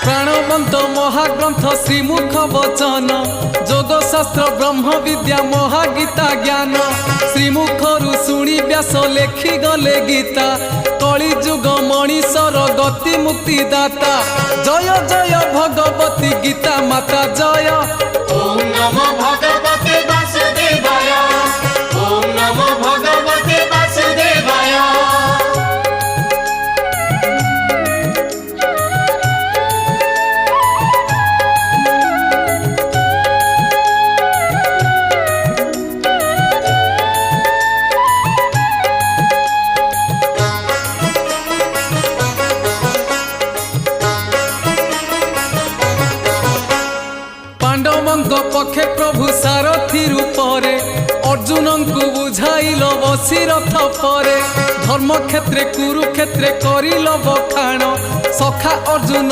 प्राणवंत महाग्रंथ श्रीमुख वचन जोग शास्त्र ब्रह्म विद्या महागीता ज्ञान श्रीमुखरु शुणी व्यास लेखि गले गीता कली जुग मणिषर गति मुक्ति दाता जय जय भगवती गीता माता जय। ओम नमो भगवते वासुदेवाय ओम नमो भगवते वासुदेवाय। पक्षे प्रभु सारथी रूपरे अर्जुन को बुझाइल बसी रथ परे धर्म क्षेत्रे कुरुक्षेत्रे करिल बखाण सखा अर्जुन